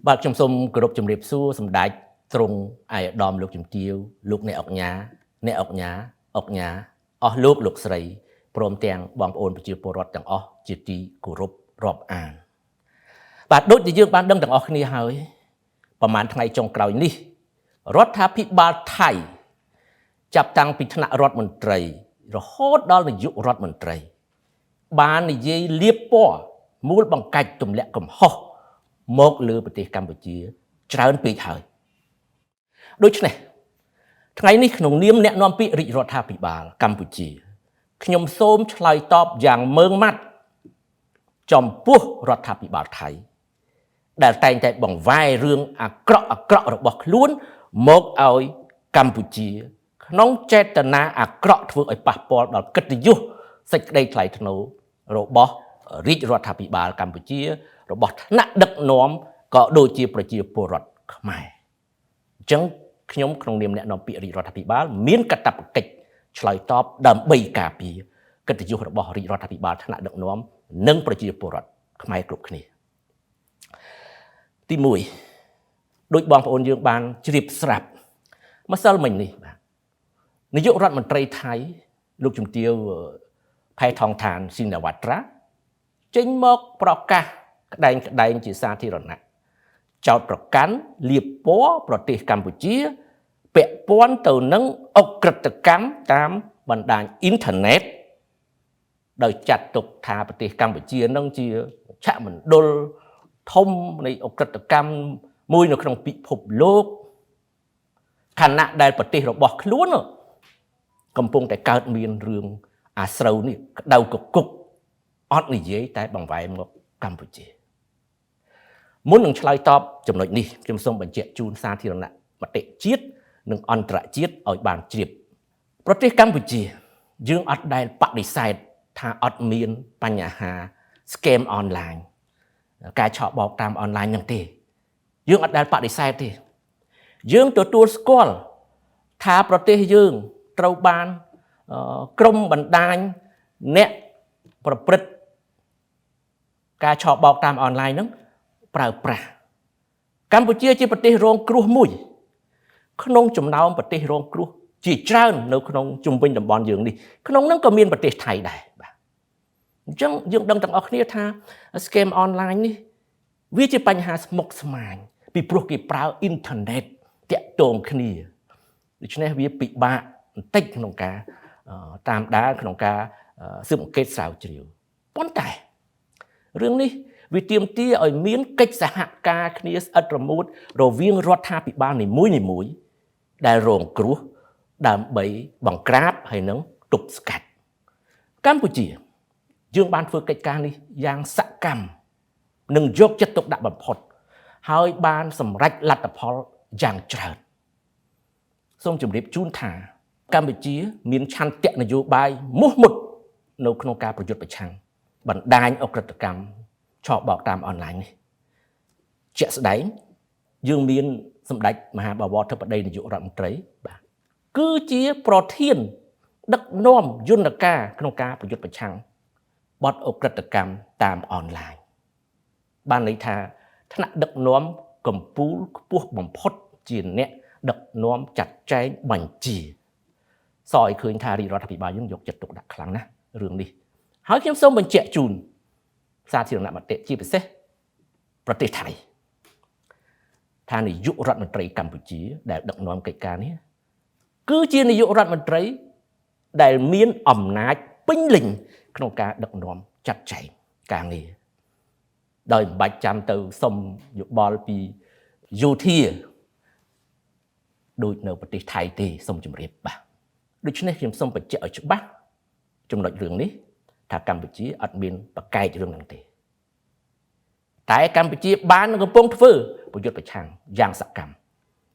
បាទខ្ញុំសូមគោរពជំរាបសួរសម្ដេចទ្រង់ឯកឧត្តមលោកជំទាវលោកអ្នកអង្គញាអ្នកអង្គញាអស់លោកស្រីព្រមទាំងបងប្អូនប្រជាពលរដ្ឋទាំងអស់ជាទីគោរពរាប់អានបាទដូចជាយើងបានដឹងទាំងអស់គ្នាហើយប្រហែលថ្ងៃចុងក្រោយនេះរដ្ឋាភិបាលថៃចាប់តាំងពីថ្នាក់រដ្ឋមន្ត្រីរហូតដល់នាយករដ្ឋមន្ត្រីបាននិយាយលៀបពណ៌មូលបង្កាច់ទម្លាក់កំហុសមកលើប្រទេសកម្ពុជាច្រើនពេកហើយដូច្នេះថ្ងៃនេះក្នុងនាមអ្នកនាំពាក្យរាជរដ្ឋាភិបាលកម្ពុជាខ្ញុំសូមឆ្លើយតបយ៉ាងម៉ឺងម៉ាត់ចំពោះរដ្ឋាភិបាលថៃដែលតែងតែបង្វែររឿងអាក្រក់របស់ខ្លួនមកឲ្យកម្ពុជាក្នុងចេតនាអាក្រក់ធ្វើឲ្យប៉ះពាល់ដល់កិត្តិយសសេចក្តីថ្លៃថ្នូររបស់រាជរដ្ឋាភិបាលកម្ពុជារបស់ថ្នាក់ដឹកនាំក៏ដូចជាប្រជាពលរដ្ឋខ្មែរអញ្ចឹងខ្ញុំក្នុងនាមអ្នកនាំពាក្យរាជរដ្ឋាភិបាលមានកាតព្វកិច្ចឆ្លើយតបដើម្បីការពារកិត្តិយសរបស់រាជរដ្ឋាភិបាលថ្នាក់ដឹកនាំនិងប្រជាពលរដ្ឋខ្មែរគ្រប់គ្នាទី1ដោយបងប្អូនយើងបានជ្រាបស្រាប់ម្សិលមិញនេះបាទនាយករដ្ឋមន្ត្រីថៃលោកជំទាវផែថងឋានស៊ីណាវ៉ាត្រាចេញមកប្រកាសក្តែងជាសាធារណៈចោទប្រកាន់លៀបពណ៌ប្រទេសកម្ពុជាពាក់ព័ន្ធទៅនឹងអក្រិតកម្មតាមបណ្ដាញអ៊ីនធឺណិតដោយចាត់ទុកថាប្រទេសកម្ពុជានឹងជាមជ្ឈមណ្ឌលធំនៃអក្រិតកម្មមួយនៅក្នុងពិភពលោកខណៈដែលប្រទេសរបស់ខ្លួនកំពុងតែកើតមានរឿងអាស្រូវនេះក្តៅកគុកអត់និយាយតែបង្វែរមកកម្ពុជាមុននឹងឆ្លើយតបចំណុចនេះខ្ញុំសូមបញ្ជាក់ជូនសាធារណមតិជាតិនិងអន្តរជាតិឲ្យបានជ្រាបប្រទេសកម្ពុជាយើងអត់ដែលបដិសេធថាអត់មានបញ្ហា scam online ការឆក់បោកតាមអនឡាញហ្នឹងទេយើងអត់ដែលបដិសេធទេយើងទទួលស្គាល់ថាប្រទេសយើងត្រូវបានក្រុមបណ្ដាញអ្នកប្រព្រឹត្តការឆក់បោកតាមអនឡាញហ្នឹងប្រើប្រាស់កម្ពុជាជាប្រទេសរងគ្រោះមួយក្នុងចំណោមប្រទេសរងគ្រោះជាច្រើននៅក្នុងជុំវិញតំបន់យើងនេះក្នុងហ្នឹងក៏មានប្រទេសថៃដែរបាទអញ្ចឹងយើងដឹងទាំងអស់គ្នាថា scam online នេះវាជាបញ្ហាស្មុគស្មាញពីព្រោះគេប្រើអ៊ីនធឺណិតតាក់ទងគ្នាដូច្នេះវាពិបាកបន្តិចក្នុងការតាមដានក្នុងការស៊ើបអង្កេតស្រាវជ្រាវប៉ុន្តែរឿងនេះវាទាមទារឲ្យមានកិច្ចសហការគ្នាស្អិតរមួតរវាងរដ្ឋាភិបាលនីមួយៗដែលរងគ្រោះដើម្បីបង្ក្រាបហើយនឹងទប់ស្កាត់កម្ពុជាយើងបានធ្វើកិច្ចការនេះយ៉ាងសកម្មនិងយកចិត្តទុកដាក់បំផុតហើយបានសម្រេចលទ្ធផលយ៉ាងច្រើនសូមជម្រាបជូនថាកម្ពុជាមានឆន្ទៈនយោបាយមោះមុតនៅក្នុងការប្រយុទ្ធប្រឆាំងបណ្ដាញអក្រិតកម្មឆក់បោកតាមអនឡាញនេះជាក់ស្ដែងយើងមានសម្ដេចមហាបវរធិបតីនាយករដ្ឋមន្ត្រីបាទគឺជាប្រធានដឹកនាំយន្តការក្នុងការប្រយុទ្ធប្រឆាំងបទអក្រិតកម្មតាមអនឡាញបានន័យថាថ្នាក់ដឹកនាំកម្ពុជាខ្ពស់បំផុតជាអ្នកដឹកនាំចាត់ចែងបញ្ជាសឲ្យឃើញថារាជរដ្ឋាភិបាលយើងយកចិត្តទុកដាក់ខ្លាំងណាស់រឿងនេះហើយខ្ញុំសូមបញ្ជាក់ជូនសាធារណមតិជាពិសេសប្រទេសថៃថានាយករដ្ឋមន្ត្រីកម្ពុជាដែលដឹកនាំកិច្ចការនេះគឺជានាយករដ្ឋមន្ត្រីដែលមានអំណាចពេញលេញក្នុងការដឹកនាំចាត់ចែងការងារដោយមិនបាច់ចាំទៅសុំយោបល់ពីយោធាដូចនៅប្រទេសថៃទេសូមជម្រាបបាទដូច្នេះខ្ញុំសូមបញ្ជាក់ឲ្យច្បាស់ចំណុចរឿងនេះថាកម្ពុជាអត់មានប្រកែករឿងហ្នឹងទេតែកម្ពុជាបានកំពុងធ្វើប្រយុទ្ធប្រឆាំងយ៉ាងសកម្ម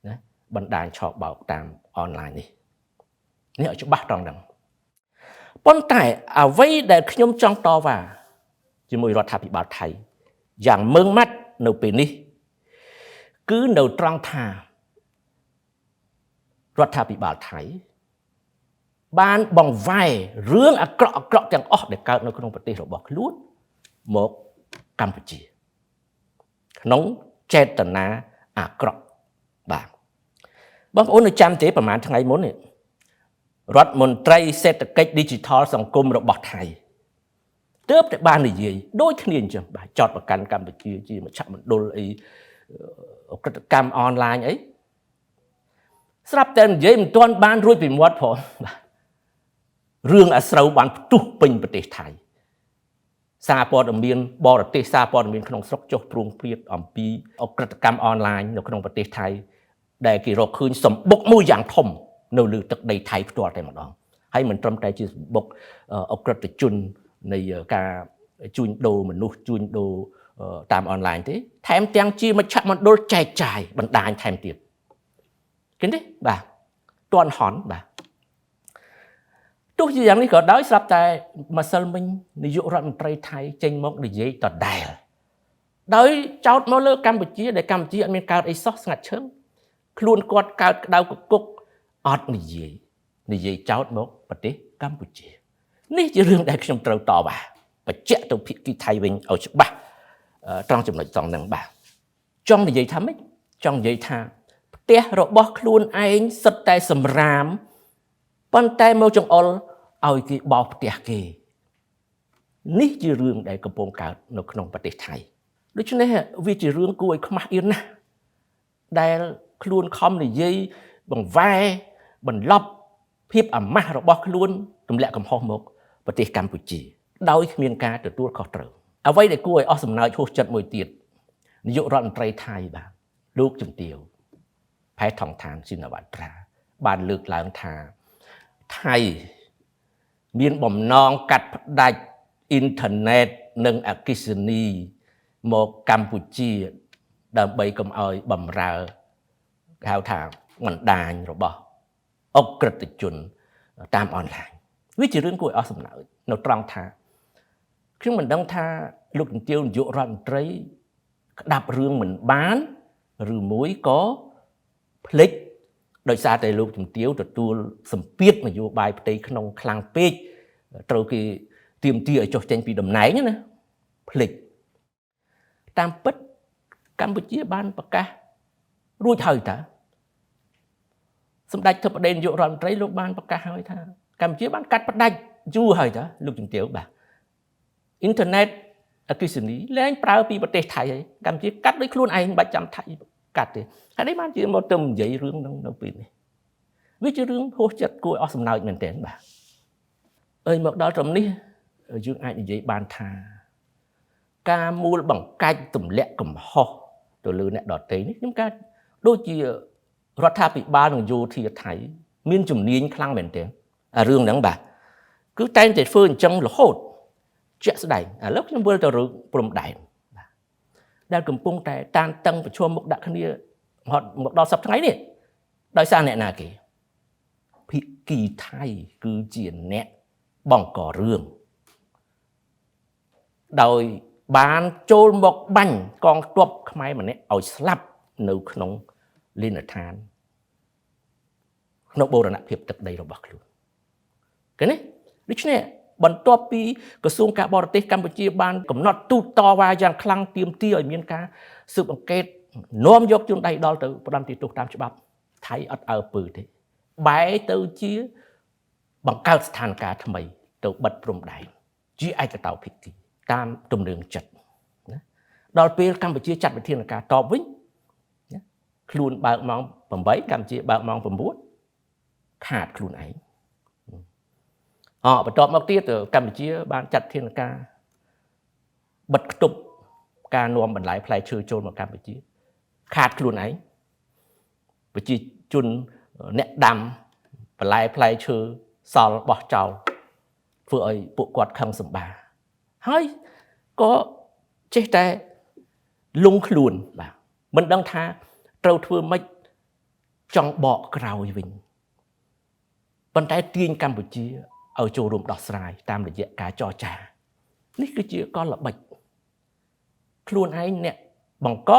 ណាបណ្ដាញឆក់បោកតាមអនឡាញនេះឲ្យច្បាស់ត្រង់ហ្នឹងប៉ុន្តែអ្វីដែលខ្ញុំចង់តវ៉ាជាមួយរដ្ឋាភិបាលថៃយ៉ាងម៉ឺងម៉ាត់នៅពេលនេះគឺនៅត្រង់ថារដ្ឋាភិបាលថៃបានបង្វែររឿងអាក្រក់ទាំងអស់ដែលកើតនៅក្នុងប្រទេសរបស់ខ្លួនមកកម្ពុជាក្នុង ចេតនាអាក្រក់បាទបងប្អូននៅចាំទេប្រហែលថ្ងៃមុននេះរដ្ឋមន្ត្រីសេដ្ឋកិច្ច Digital សង្គមរបស់ថៃទើបតែបាននិយាយដូចគ្នាអញ្ចឹងបាទចោតប្រកាន់កម្ពុជាជាមជ្ឈមណ្ឌលអីអក្រិតកម្មអនឡាញអីស្រាប់តែនិយាយមិនទាន់បានរួចពីមាត់ផងបាទរឿងអាស្រូវបានផ្ទុះពេញប្រទេសថៃសារព័ត៌មានបរទេសសារព័ត៌មានក្នុងស្រុកចុះព្រួងព្រាតអំពីអក្រិតកម្មអនឡាញនៅក្នុងប្រទេសថៃដែលគេរកឃើញសម្បុកមួយយ៉ាងធំនៅលើទឹកដីថៃផ្ទាល់តែម្ដងហើយមិនត្រឹមតែជាសម្បុកអក្រិតជននៃការជួញដូរមនុស្សជួញដូរតាមអនឡាញទេថែមទាំងជាមជ្ឈមណ្ឌលចែកចាយបណ្ដាញថែមទៀតឃើញទេបាទទាន់ហន់បាទទោះជាយ៉ាងនេះក៏ដោយស្រាប់តែម្សិលមិញនាយករដ្ឋមន្ត្រីថៃចេញមកនិយាយដដែលដោយចោទមកលើកម្ពុជាដែលកម្ពុជាអត់មានកើតអីសោះស្ងាត់ឈឹងខ្លួនគាត់កើតក្តៅកគុកអត់និយាយចោទមកប្រទេសកម្ពុជានេះជារឿងដែលខ្ញុំត្រូវតបបញ្ជាក់ទៅភាគីថៃវិញឲ្យច្បាស់ត្រង់ចំណុចត្រង់ហ្នឹងបាទចង់និយាយថាម៉េចចង់និយាយថាផ្ទះរបស់ខ្លួនឯងសិតតែសម្រាមប៉ុន្តែមកចង្អុលឲ្យគេបោសផ្ទះគេនេះជារឿងដែលកំពុងកើតនៅក្នុងប្រទេសថៃដូច្នេះវាជារឿងគួរឲ្យខ្មាស់អៀនណាស់ដែលខ្លួនខំនិយាយបង្វែរបន្លប់ភាពអាម៉ាស់របស់ខ្លួនទម្លាក់កំហុសមកប្រទេសកម្ពុជាដោយគ្មានការទទួលខុសត្រូវអ្វីដែលគួរឲ្យអស់សំណើចហួសចិត្តមួយទៀតនាយករដ្ឋមន្ត្រីថៃបាទលោកជំទាវផែថងឋានស៊ីណាវ៉ាត្រាបានលើកឡើងថាថៃមានបំណងកាត់ផ្ដាច់អ៊ីនធឺណិតនិងអគ្គិសនីមកកម្ពុជាដើម្បីកុំឲ្យបំរើគេហៅថាបណ្ដាញរបស់អក្រិតជនតាមអនឡាញវាជារឿងគួរឲ្យអស់សំណើចនៅត្រង់ថាខ្ញុំមិនដឹងថាលោកជំទាវនាយករដ្ឋមន្ត្រីក្តាប់រឿងមិនបានឬមួយក៏ភ្លេចដោយសារតែលោកជំទាវទទួលសម្ពាធនយោបាយផ្ទៃក្នុងខ្លាំងពេកត្រូវគេទាមទារឲ្យចុះចេញពីតំណែងណាភ្លេចតាមពិតកម្ពុជាបានប្រកាសរួចហើយតាសម្ដេចធិបតីនាយករដ្ឋមន្ត្រីលោកបានប្រកាសហើយថាកម្ពុជាបានកាត់ផ្ដាច់យូរហើយតាលោកជំទាវបាទអ៊ីនធឺណិតអគ្គិសនីលែងប្រើពីប្រទេសថៃហើយកម្ពុជាកាត់ដោយខ្លួនឯងមិនបាច់ចាំថៃកាត់ទេហើយនេះបានជាមកទៅនិយាយរឿងហ្នឹងនៅពេលនេះវាជារឿងហួសចិត្តគួរឲ្យអស់សំណើចមែនទែនបាទអើយមកដល់ត្រឹមនេះយើងអាចនិយាយបានថាការមូលបង្កាច់ទម្លាក់កំហុសទៅលើអ្នកដទៃនេះខ្ញុំកាដូចជារដ្ឋាភិបាលនិងយោធាថៃមានជំនាញខ្លាំងមែនទែនរឿងហ្នឹងបាទគឺតែងតែធ្វើអញ្ចឹងរហូតជាក់ស្ដែងឥឡូវខ្ញុំវិលទៅរឿងព្រំដែនបាទដែលកំពុងតែតានតឹងប្រឈមមុខដាក់គ្នាមកដល់សប្តាហ៍ថ្ងៃនេះដោយសារអ្នកណាគេភាគីថៃគឺជាអ្នកបង្ករឿងដោយបានចូលមកបាញ់កងទ័ពខ្មែរម្នាក់ឲ្យស្លាប់នៅក្នុងលីនដ្ឋានក្នុងបូរណភាពទឹកដីរបស់ខ្លួនឃើញទេដូច្នេះបន្ទាប់ពីក្រសួងការបរទេសកម្ពុជាបានកំណត់ទូតតវ៉ាយ៉ាងខ្លាំងទាមទារឲ្យមានការស៊ើបអង្កេតនាំយកជនដៃដល់ទៅផ្ដន្ទាទោសតាមច្បាប់ថៃអត់អើពើទេបែរទៅជាបង្កើតស្ថានភាពថ្មីទៅបិទព្រំដែនជាឯកតោភាគីតាមទំនឹងចិត្តណាដល់ពេលកម្ពុជាចាត់វិធានការតបវិញណាខ្លួនបើកម៉ោង8កម្ពុជាបើកម៉ោង9ខាតខ្លួនឯងបន្ទាប់មកទៀតកម្ពុជាបានចាត់វិធានការបិទគប់ការនាំបន្លែផ្លែឈើចូលមកកម្ពុជាខាតខ្លួនឯងប្រជាជនអ្នកដាំបន្លែផ្លែឈើសល់បោះចោលធ្វើឲ្យពួកគាត់ខឹងសម្បាហើយក៏ចេះតែលងខ្លួនបាទមិនដឹងថាត្រូវធ្វើម៉េចចង់បកក្រោយវិញប៉ុន្តែទាញកម្ពុជាឲ្យចូលរួមដោះស្រាយតាមរយៈការចរចានេះគឺជាកលល្បិចខ្លួនឯងអ្នកបង្ក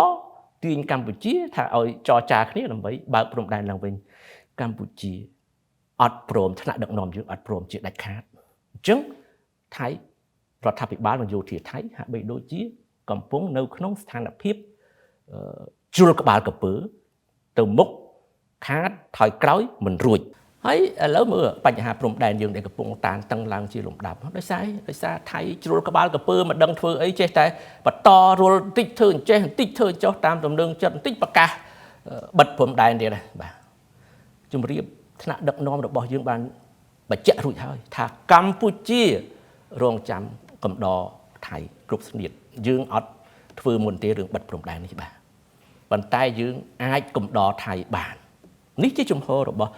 ទាញកម្ពុជាថាឲ្យចរចាគ្នាដើម្បីបើកព្រំដែនឡើងវិញកម្ពុជាអត់ព្រមថ្នាក់ដឹកនាំយើងអត់ព្រមជាដាច់ខាតអញ្ចឹងថៃរដ្ឋាភិបាលនិងយោធាថៃហាក់បីដូចជាកំពុងនៅក្នុងស្ថានភាព ជ្រុលក្បាលកពើទៅមុខខាតថយក្រោយមិនរួចហើយឥឡូវមើលបញ្ហាព្រំដែនយើងដែលកំពុងតានតឹងឡើងជាលំដាប់ដោយសារថៃជ្រុលក្បាលកពើមិនដឹងធ្វើអីចេះតែបន្តរុលបន្តិចធ្វើអញ្ចេះបន្តិចធ្វើចុះតាមទំនឹងចិត្តបន្តិចប្រកាសបិទព្រំដែនទៀតបាទជំរាបថ្នាក់ដឹកនាំរបស់យើងបានបញ្ជាក់រួចហើយថាកម្ពុជារងចាំកំដរថៃគ្រប់ស្នៀតយើងអត់ធ្វើមុនទេរឿងបិទព្រំដែននេះបាទប៉ុន្តែយើងអាចកំដរថៃបាននេះជាជំហររបស់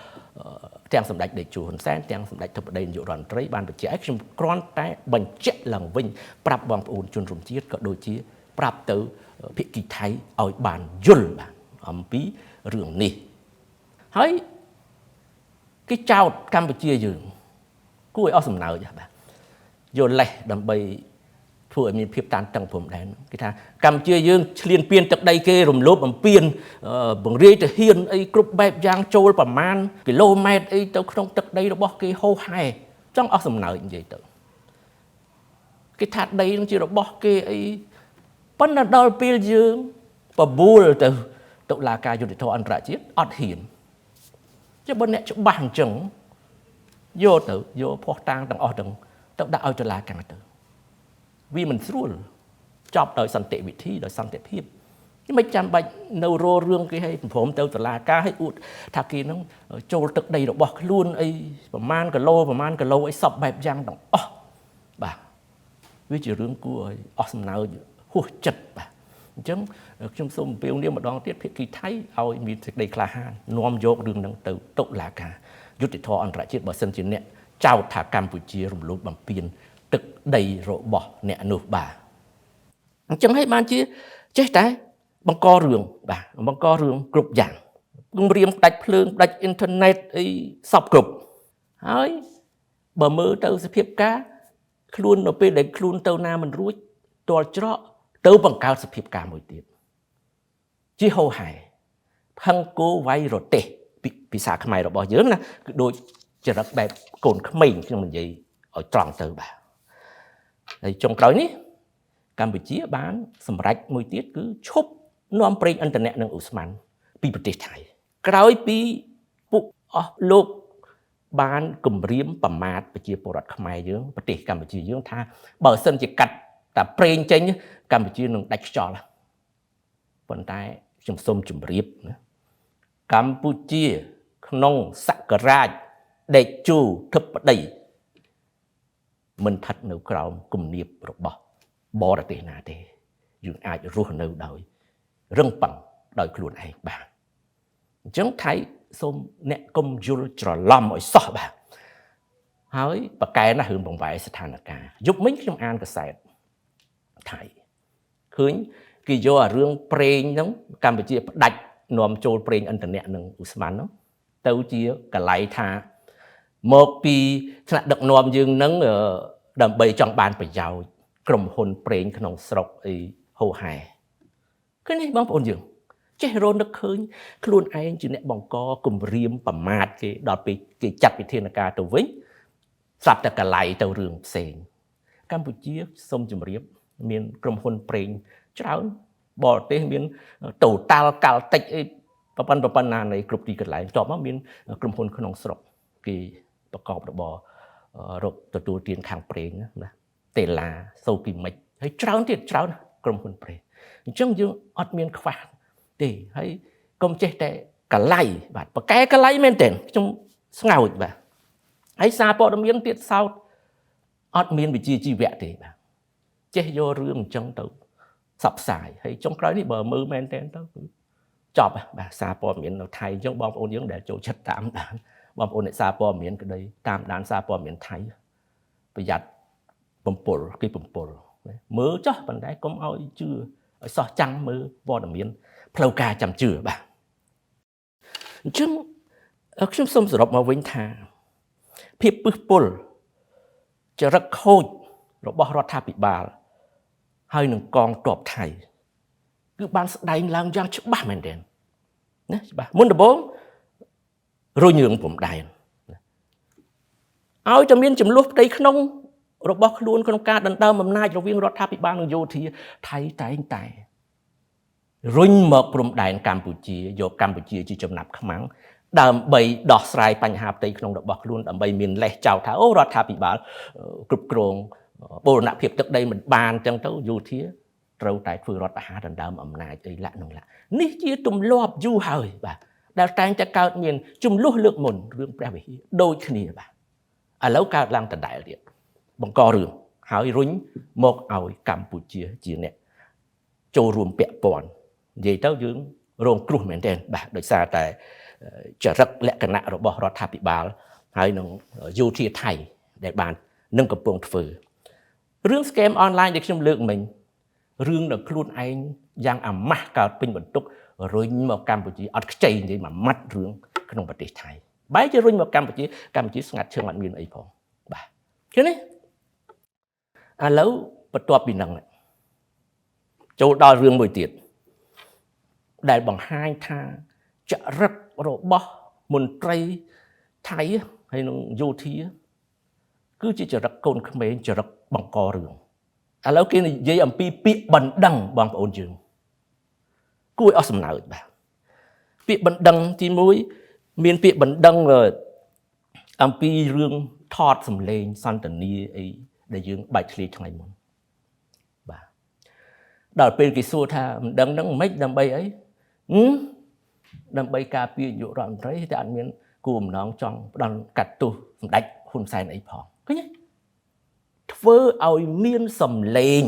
ទាំងសម្ដេចតេជោហ៊ុនសែនទាំងសម្ដេចធិបតីនាយករដ្ឋមន្ត្រីបានបញ្ជាក់ឲ្យខ្ញុំគ្រាន់តែបញ្ជាក់ឡើងវិញប្រាប់បងប្អូនជនរួមជាតិក៏ដូចជាប្រាប់ទៅភាគីថៃឲ្យបានយល់បាទអំពីរឿងនេះហើយគេចោទកម្ពុជាយើងគួរឲ្យអស់សំណើចបាទយកលេសដើម្បីធ្វើឲ្យមានភាពតានតឹងព្រំដែនគេថាកម្ពុជាយើងឈ្លានពានទឹកដីគេរំលោភបំពានបង្រាយទាហានអីគ្រប់បែបយ៉ាងចូលប្រមាណគីឡូម៉ែត្រអីទៅក្នុងទឹកដីរបស់គេហូរហែចង់អស់សំណើចនិយាយទៅគេថាដីនឹងជារបស់គេអីប៉ុន្តែដល់ពេលយើងបបួលទៅតុលាការយុត្តិធម៌អន្តរជាតិអត់ហ៊ានចុះបើអ្នកច្បាស់អញ្ចឹងយកភ័ស្តុតាងទាំងអស់ទាំងទៅដាក់ឲ្យតុលាការទៅវាមិនស្រួលចប់ដោយសន្តិវិធីដោយសន្តិភាពមិនចាំបាច់នៅរោរឿងគេឲ្យព្រមទៅតុលាការឲ្យអួតថាគេនឹងចូលទឹកដីរបស់ខ្លួនអីប្រមាណគីឡូអីសពបែបយ៉ាងទាំងអស់បាទវាជារឿងគួរឲ្យអស់សំណើចហួសចិត្តបាទអញ្ចឹងខ្ញុំសូមអំពាវនាវម្ដងទៀតភាគីថៃឲ្យមានសេចក្តីក្លាហាននាំយករឿងហ្នឹងទៅតុលាការយុត្តិធម៌អន្តរជាតិបើសិនជាអ្នកចោទថាកម្ពុជារំលោភបំពានទឹកដីរបស់អ្នកនោះបាទអញ្ចឹងហើយបានជាចេះតែបង្ករឿងបាទបង្ករឿងគ្រប់យ៉ាងគំរាមផ្ដាច់ភ្លើងផ្ដាច់អ៊ីនធឺណិតអីសពគ្រប់ហើយបើមើលទៅសភាពការខ្លួននៅពេលដែលខ្លួនទៅណាមិនរួចទាល់ច្រកទៅបង្កើតសភាពការមួយទៀតជាហោហែផឹងគោវាយរទេសភាសាខ្មែររបស់យើងណាគឺដូចចរិតបែបកូនក្មេងខ្ញុំនិយាយឲ្យត្រង់ទៅបាទហើយចុងក្រោយនេះកម្ពុជាបានសម្រេចមួយទៀតគឺឈប់នាំប្រេងឥន្ធនៈនិងឧស្ម័នពីប្រទេសថៃក្រោយពីពួកអស់លោកបានគម្រាមប្រមាថប្រជាពលរដ្ឋខ្មែរយើងប្រទេសកម្ពុជាយើងថាបើសិនជាកាត់តែប្រេងចេញកម្ពុជានឹងដាច់ខ្យល់ប៉ុន្តែខ្ញុំសូមជម្រាបណាកម្ពុជាក្នុងសករាជតេជោធិបតីមិនស្ថិតនៅក្រោមគំនាបរបស់បរទេសណាទេយើងអាចរស់នៅដោយរឹងប៉ឹងដោយខ្លួនឯងបាទអញ្ចឹងថៃសូមអ្នកកុំយល់ច្រឡំឲ្យសោះបាទហើយប្រកែណាស់រឿងបង្វែរស្ថានភាពយប់មិញខ្ញុំអានកសែតថៃឃើញគេយកអារឿងប្រេងហ្នឹងកម្ពុជាផ្ដាច់នាំចូលប្រេងឥន្ធនៈនិងឧស្ម័នហ្នឹងទៅជាកលៃថាមកពីថ្នាក់ដឹកនាំយើងហ្នឹងដើម្បីចង់បានប្រយោជន៍ក្រុមហ៊ុនប្រេងក្នុងស្រុកអីហូហែឃើញនេះបងប្អូនយើងចេះរនឹកឃើញខ្លួនឯងជាអ្នកបង្កគំរាមប្រមាថគេដល់ពេលគេចាត់វិធានការទៅវិញស្រាប់តែកលៃទៅរឿងផ្សេងកម្ពុជាសូមជម្រាបមានក្រុមហ៊ុនប្រេងច្រើនបរទេសមានតូតាល់កាល់តិចអីប៉ុណ្ណានៃគ្រប់ទីកន្លែងតបមកមានក្រុមហ៊ុនក្នុងស្រុកគេប្រកបរបររកទទួលទានខាងប្រេងណាតេឡាសូគីមិចហើយច្រើនទៀតច្រើនក្រុមហ៊ុនប្រេងអញ្ចឹងយើងអត់មានខ្វះទេហើយកុំចេះតែកលៃបាទប្រកែកលៃមែនទេខ្ញុំស្ងើចបាទហើយសារព័ត៌មានទៀតសោតអត់មានវិជ្ជាជីវៈទេបាទចេះយករឿងអញ្ចឹងទៅផ្សព្វផ្សាយហើយចុងក្រោយនេះបើមើលមែនទេទៅចប់បាទសារព័ត៌មាននៅថៃអញ្ចឹងបងប្អូនយើងដែលចូលចិត្តតាមដានបងប្អូនអ្នកសារព័ត៌មានក្តីតាមដានសារព័ត៌មានថៃប្រយ័ត្នបំពុលគេបំពុលមើលចោះប៉ុន្តែកុំឲ្យជឿឲ្យសោះចាំងមើលព័ត៌មានផ្លូវការចាំជឿបាទអញ្ចឹងខ្ញុំសូមសរុបមកវិញថាភាពពឹសពុលចរិតខូចរបស់រដ្ឋាភិបាលហើយនឹងកងទ័ពថៃគឺបានស្ដែងឡើងយ៉ាងច្បាស់មែនទែនណាច្បាស់មុនដំបូងរុញរឿងព្រំដែនឲ្យតែមានចំនួនផ្ទៃក្នុងរបស់ខ្លួនក្នុងការដណ្ដើមអំណាចរវាងរដ្ឋាភិបាលនិងយោធាថៃតែងតែ រុញមកព្រំដែនកម្ពុជាយកកម្ពុជាជាចំណាប់ខ្មាំងដើម្បីដោះស្រាយបញ្ហាផ្ទៃក្នុងរបស់ខ្លួនដើម្បីមានលេសចោលថាអូរដ្ឋាភិបាលគ្រប់គ្រងបូរណភាពទឹកដីមិនបានអញ្ចឹងទៅយោធាត្រូវតែធ្វើរដ្ឋប្រហារដណ្ដើមអំណាចអីឡាក់នោះឡាក់នេះជាទម្លាប់យូរហើយបាទដែលតែងតែកើតមានចំនួនលើកមុនរឿងព្រះវិហារដូចគ្នាបាទឥឡូវកើតឡើងដដែលទៀតបង្ករឿងហើយរុញមកឲ្យកម្ពុជាជាអ្នកចូលរួមពាក់ព័ន្ធនិយាយទៅយើងរងគ្រោះមែនទែនបាទដោយសារតែចរិតលក្ខណៈរបស់រដ្ឋាភិបាលហើយនឹងយោធាថៃដែលបាននឹងកំពុងធ្វើរឿង scam online ដែលខ្ញុំលើកមិញរឿងដល់ខ្លួនឯងយ៉ាងអាម៉ាស់កើតពេញបន្ទុករុញមកកម្ពុជាអត់ខ្ចីនិយាយមួយម៉ាត់រឿងក្នុងប្រទេសថៃបែរជារុញមកកម្ពុជាស្ងាត់ឈឹងអត់មានអីផងបាទឃើញទេឥឡូវបន្ទាប់ពីហ្នឹងចូលដល់រឿងមួយទៀតដែលបង្ហាញថាចរិតរបស់មន្ត្រីថៃហើយនឹងយោធាគឺជាចរិតកូនក្មេងចរិតបង្ករឿងឥឡូវគេនិយាយអំពីពាក្យបណ្ដឹងបងប្អូនយើងគួរឲ្យអស់សំណើចបាទពាក្យបណ្ដឹងទី1មានពាក្យបណ្ដឹងអំពីរឿងថតសម្លេងសន្ទនាអីដែលយើងបែកធ្លាយថ្ងៃមុនបាទដល់ពេលគេសួរថាបណ្ដឹងហ្នឹងមិនដើម្បីអីដើម្បីការពារនាយករដ្ឋមន្ត្រីតែអត់មានគោលបំណងចង់ផ្ដន់កាត់ទោសសម្ដេចហ៊ុនសែនអីផងឃើញទេធ្វើឲ្យមានសម្លេង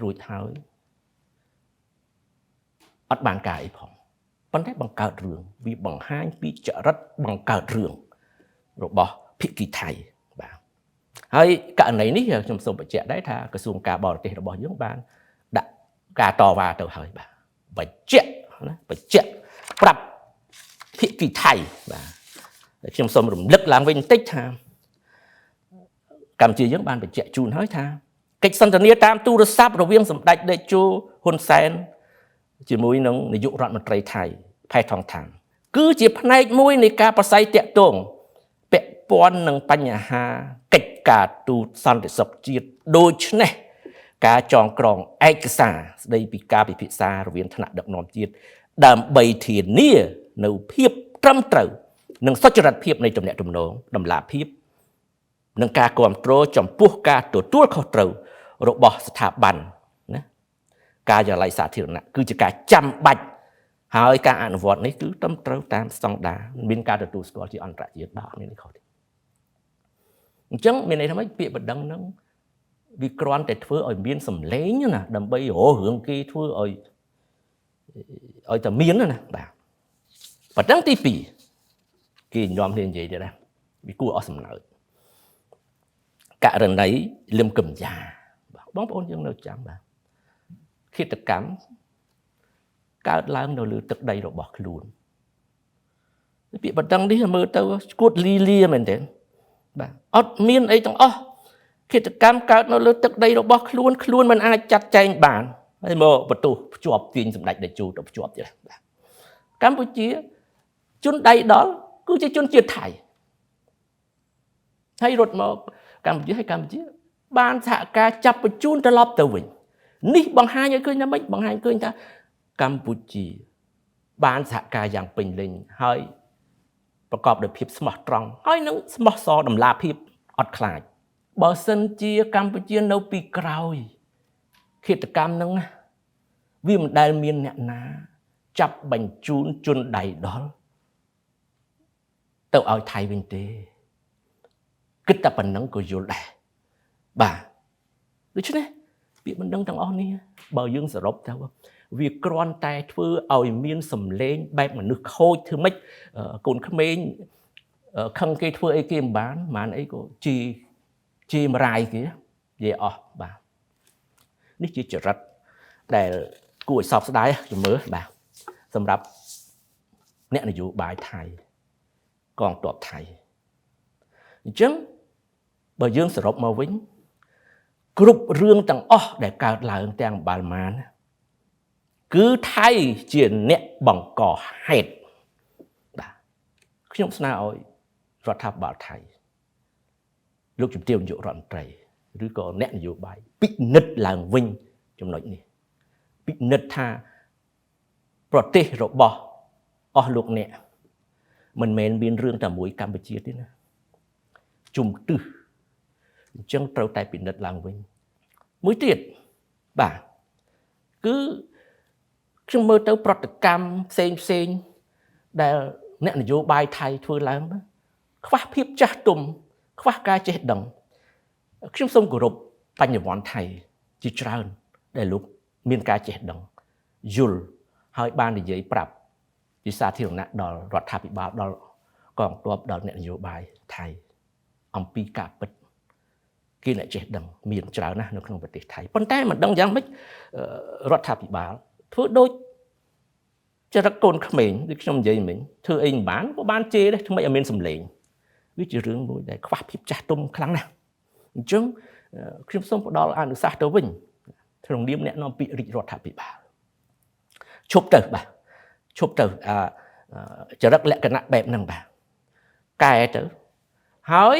រួចហើយអត់បានការអីផងប៉ុន្តែបង្កើតរឿងវាបង្ហាញពីចរិតបង្កើតរឿងរបស់ភាគីថៃបាទហើយករណីនេះខ្ញុំសូមបញ្ជាក់ដែរថាក្រសួងការបរទេសរបស់យើងបានដាក់ការតវ៉ាទៅហើយបាទបញ្ជាក់ប្រាប់ភាគីថៃបាទខ្ញុំសូមរំលឹកឡើងវិញបន្តិចថាកម្ពុជាយើងបានបញ្ជាក់ជូនហើយថាកិច្ចសន្ទនាតាមទូរស័ព្ទរវាងសម្ដេចតេជោហ៊ុនសែនជាមួយនឹងនាយករដ្ឋមន្ត្រីថៃផែថងថានគឺជាផ្នែកមួយនៃការប្រស័យតាក់ទងពាក់ព័ន្ធនឹងបញ្ហាកិច្ចការទូតសន្តិសុខជាតិដូច្នេះការចងក្រងឯកសារស្ដីពីការពិភាក្សារវាងថ្នាក់ដឹកនាំជាតិដើម្បីធានានៅភាពត្រឹមត្រូវនិងសុចរិតភាពនៃទំនាក់ទំនងតម្លាភាពនិងការគ្រប់គ្រងចំពោះការទទួលខុសត្រូវរបស់ស្ថាប័នណាការិយាល័យសាធារណៈគឺជាការចាំបាច់ហើយការអនុវត្តនេះគឺត្រឹមត្រូវតាមស្តង់ដារមានការទទួលស្គាល់ជាអន្តរជាតិបាទមានអីខុសទេអញ្ចឹងមានន័យថាម៉េចពាក្យបណ្ដឹងហ្នឹងវាគ្រាន់តែធ្វើឲ្យមានសម្លេងណាដើម្បីរឿងគេធ្វើឲ្យតែមានណាបាទប៉ុណ្ណឹងទី2គេនាំគ្នានិយាយទៀតណាវាគួរអស់សំណើចករណីលឹមកំយ៉ាបងប្អូនយើងនៅចាំបាទឃាតកម្មកើតឡើងនៅលើទឹកដីរបស់ខ្លួនពាក្យបណ្ដឹងនេះមើលទៅឈួតលីលាមែនទេបាទអត់មានអីទាំងអស់ឃាតកម្មកើតនៅលើទឹកដីរបស់ខ្លួនមិនអាចចាត់ចែងបានហើយមកបន្ទោសភ្ជាប់ទាញសម្ដេចតេជោទៅភ្ជាប់ទៀតបាទកម្ពុជាជនដៃដល់គឺជាជនជាតិថៃហើយរត់មកកម្ពុជាបានសហការចាប់បញ្ជូនត្រឡប់ទៅវិញនេះបង្ហាញឲ្យឃើញថាម៉េចបង្ហាញឃើញថាកម្ពុជាបានសហការយ៉ាងពេញលេញហើយប្រកបដោយភាពស្មោះត្រង់ហើយនឹងស្មោះសរតម្លាភាពអត់ខ្លាចបើសិនជាកម្ពុជានៅពីក្រោយឃាតកម្មហ្នឹងវាមិនដែលមានអ្នកណាចាប់បញ្ជូនជនដៃដល់ទៅឲ្យថៃវិញទេគិតតែប៉ុណ្្នឹងក៏យល់ដែរបាទដូច្នេះពាក្យបណ្ដឹងទាំងអស់នេះបើយើងសរុបទៅវាគ្រាន់តែធ្វើឲ្យមានសម្លេងបែបមនុស្សខូចធ្វើម៉េចកូនក្មេងខឹងគេធ្វើអីគេមិនបានអីក៏ជាមរាយគេនិយាយអស់បាទនេះជាចរិតដែលគួរឲ្យសោកស្ដាយជំរឿបាទសម្រាប់អ្នកនយោបាយថៃកងទ័ពថៃអញ្ចឹងបើយើងសរុបមកវិញគ្រប់រឿងទាំងអស់ដែលកើតឡើងទាំងបាល់ម៉ានគឺថៃជាអ្នកបង្កហេតុបាទខ្ញុំស្នើឲ្យរដ្ឋាភិបាលថៃលោកជំទាវនាយករដ្ឋមន្ត្រីឬក៏អ្នកនយោបាយពិនិត្យឡើងវិញចំណុចនេះ ពិនិត្យថាប្រទេសរបស់អស់លោកអ្នកមិនមែនមានរឿងតែមួយកម្ពុជាទេណាជំទឹះអញ្ចឹងត្រូវតែពិនិត្យឡើងវិញមួយទៀតបាទគឺខ្ញុំមើលទៅប្រតិកម្មផ្សេងដែលអ្នកនយោបាយថៃធ្វើឡើងខ្វះភាពចាស់ទុំខ្វះការចេះដឹងខ្ញុំសូមគោរពបញ្ញវន្តថៃជាច្រើនដែលលោកមានការចេះដឹងយល់ហើយបាននិយាយប្រាប់ជាសាធារណៈដល់រដ្ឋាភិបាលដល់កងទ័ពដល់អ្នកនយោបាយថៃអំពីការពិតគេអ្នកចេះដឹងមានច្រើនណាស់នៅក្នុងប្រទេសថៃប៉ុន្តែមិនដឹងយ៉ាងម៉េចរដ្ឋាភិបាលធ្វើដូចចរិតកូនក្មេងដូចខ្ញុំនិយាយមិញធ្វើអីមិនបានក៏បានជេរដែរថ្មីឲ្យមានសម្លេងវាជារឿងមួយដែលខ្វះភាពចាស់ទុំខ្លាំងណាស់អញ្ចឹងខ្ញុំសូមផ្ដល់អនុសាសន៍ទៅវិញក្នុងនាមអ្នកនាំពាក្យរាជរដ្ឋាភិបាលឈប់ទៅបាទឈប់ទៅចរិតលក្ខណៈបែបហ្នឹងបាទកែទៅហើយ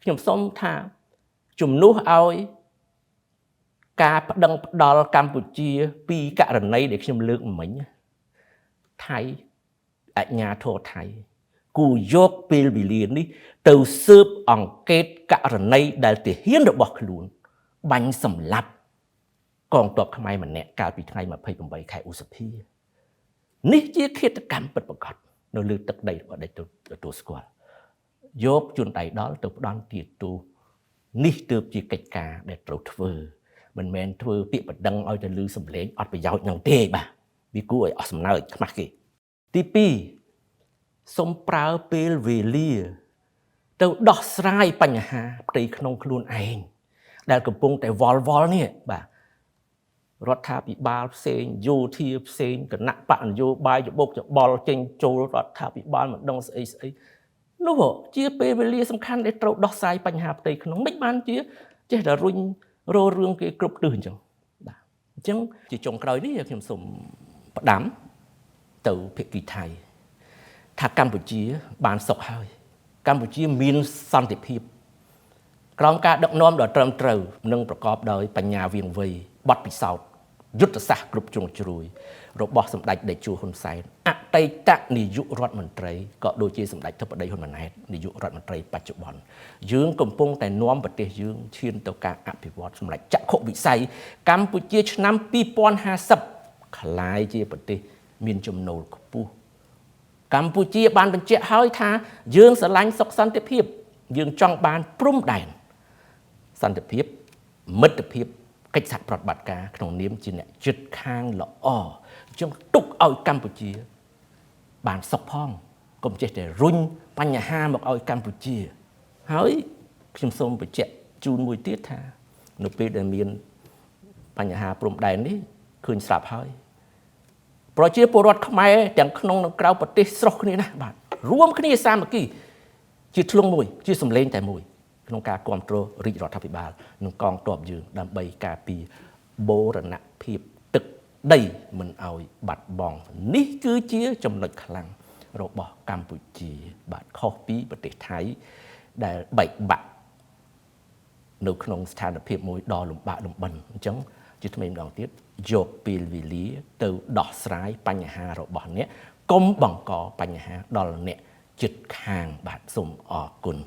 ខ្ញុំសូមថាជំនួសឲ្យការប្តឹងផ្ដាល់កម្ពុជាពីករណីដែលខ្ញុំលើកមិញថៃអញ្ញាធរថៃគូយកពេលវេលានេះទៅស៊ើបអង្កេតករណីដែលទាហានរបស់ខ្លួនបាញ់សម្លាប់កងទ័ពខ្មែរម្នាក់កាលពីថ្ងៃ28ខែឧសភានេះជាឃាតកម្មពិតប្រាកដនៅលើទឹកដីរបស់ដេចទទួលស្គាល់យកជនដៃដល់ទៅផ្ដន់ទាទូនេះទើបជាកិច្ចការដែលត្រូវធ្វើមិនមែនធ្វើពាក្យបណ្ដឹងឲ្យទៅលឺសម្លេងអត់ប្រយោជន៍នឹងទេបាទវាគួរឲ្យអស់សំណើចខ្មាស់គេទី2សូមប្រើពេលវេលាទៅដោះស្រាយបញ្ហាផ្ទៃក្នុងខ្លួនឯងដែលកំពុងតែវល់នេះបាទរដ្ឋាភិបាលផ្សេងយោធាផ្សេងគណៈបកនយោបាយច្បុកច្បល់ចេញចូលរដ្ឋាភិបាលមិនដឹងស្អីនោះជាពេលវេលាសំខាន់ដែលត្រូវដោះស្រាយបញ្ហាផ្ទៃក្នុងមិនបានជាចេះតែរុញរោរឿងគេគ្រប់ទិសអញ្ចឹងបាទអញ្ចឹងជាចុងក្រោយនេះខ្ញុំសូមផ្ដាំទៅភាគីថៃថាកម្ពុជាបានសុខហើយកម្ពុជាមានសន្តិភាពក្រោមការដឹកនាំដ៏ត្រឹមត្រូវនិងប្រកបដោយបញ្ញាវាងវៃបទពិសោធន៍យុទ្ធសាស្ត្រគ្រប់ជ្រុងជ្រោយរបស់សម្ដេចតេជោហ៊ុនសែនអតីតនាយករដ្ឋមន្ត្រីក៏ដូចជាសម្ដេចធិបតីហ៊ុនម៉ាណែតនាយករដ្ឋមន្ត្រីបច្ចុប្បន្នយើងកំពុងតែនាំប្រទេសយើងឈានទៅការអភិវឌ្ឍសម្រាប់ចក្ខុវិស័យកម្ពុជាឆ្នាំ2050ក្លាយជាប្រទេសមានចំណូលខ្ពស់កម្ពុជាបានបញ្ជាក់ហើយថាយើងស្រឡាញ់សុខសន្តិភាពយើងចង់បានព្រំដែនសន្តិភាពមិត្តភាពកិច្ចសហប្រតិបត្តិការក្នុងនាមជាអ្នកជិតខាងល្អអញ្ចឹងទុកឲ្យកម្ពុជាបានសុខផងកុំចេះតែរុញបញ្ហាមកឲ្យកម្ពុជាហើយខ្ញុំសូមបញ្ជាក់ជូនមួយទៀតថានៅពេលដែលមានបញ្ហាព្រំដែននេះឃើញស្រាប់ហើយប្រជាពលរដ្ឋខ្មែរទាំងក្នុងនិងក្រៅប្រទេសស្រុះគ្នាណាបាទរួមគ្នាសាមគ្គីជាធ្លុងមួយជាសម្លេងតែមួយក្នុងការគ្រប់គ្រងរាជរដ្ឋាភិបាលនិងកងទ័ពយើងដើម្បីការពារបូរណភាពទឹកដីមិនឲ្យបាត់បង់នេះគឺជាចំណុចខ្លាំងរបស់កម្ពុជាបាទខុសពីប្រទេសថៃដែលបែកបាក់នៅក្នុងស្ថានភាពមួយដ៏លំបាកលំបិនអញ្ចឹងជាថ្មីម្ដងទៀតយកពេលវេលាទៅដោះស្រាយបញ្ហារបស់អ្នកកុំបង្កបញ្ហាដល់អ្នកជិតខាងបាទសូមអរគុណ